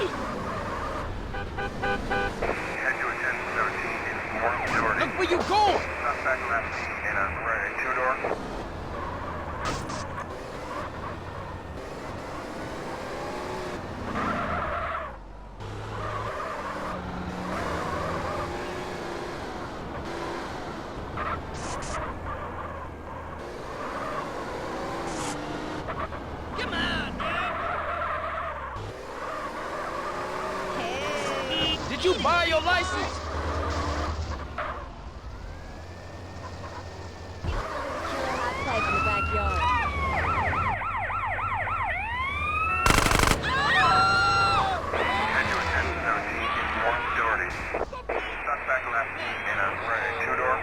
Head to a 1017 in Warren, Jordan. Look where you going! Suspect last seen in a two-door. Come on, man! Hey. Did you buy your license? Killer hot type in the backyard. Head to a 1017 in Warren, Jordan. Suspect last seen in a two-door.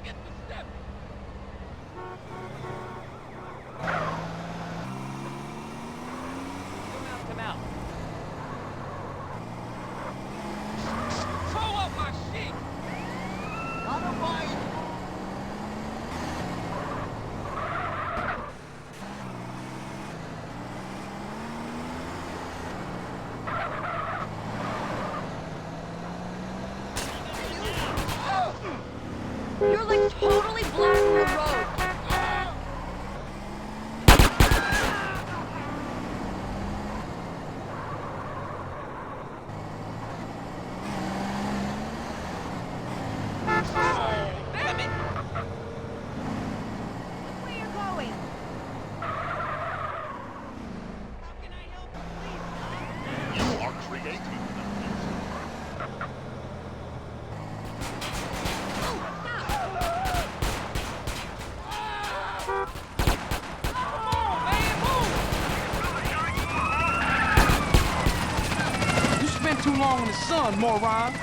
Get the step! Come out. Pull up my shit! Otherwise... You're like totally blocking the road. Damn it! Look where you're going. How can I help you, please? You are creating You spent too long in the sun, moron.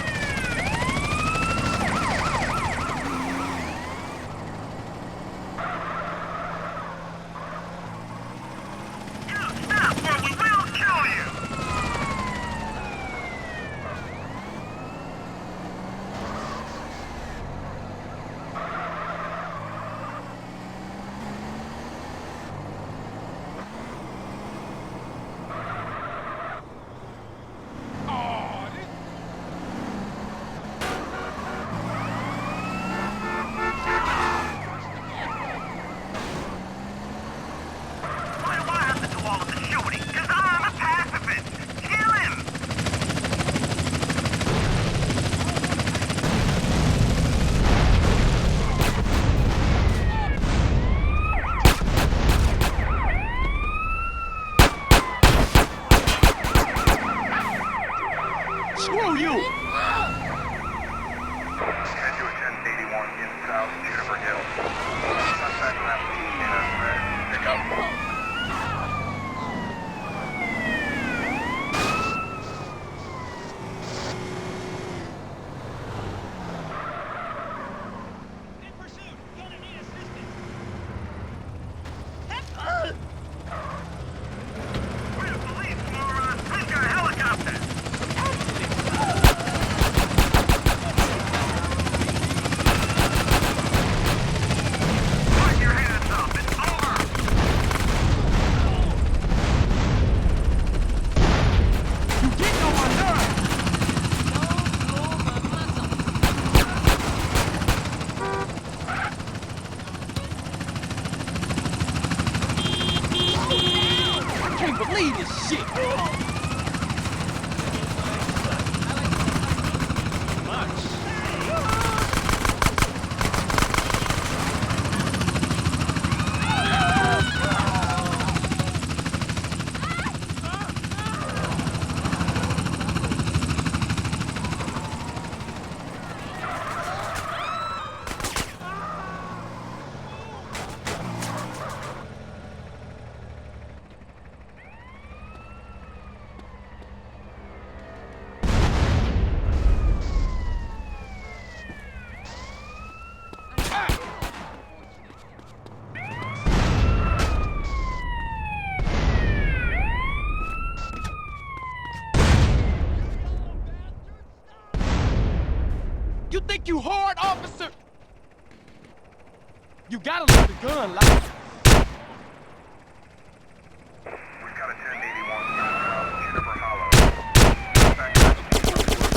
believe this shit. You think you hard, officer? You gotta leave the gun like. We've got a 1081 from Juniper Hollow. Back to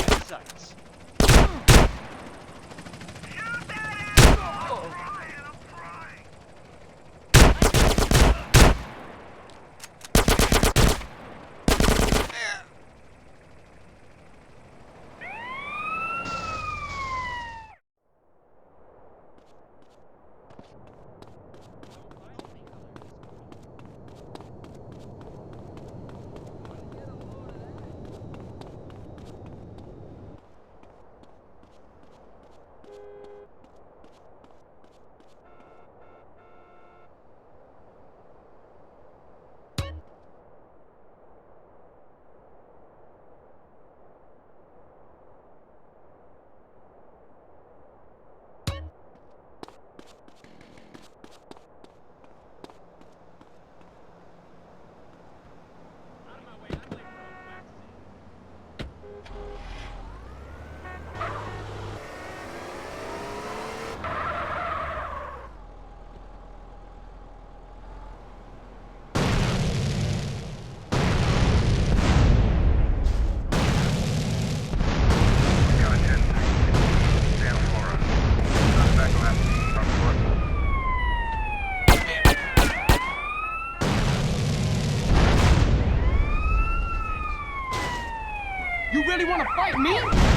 the Sights. We've got a 10 Santa Flora. Suspect last seen on foot. You really wanna fight me?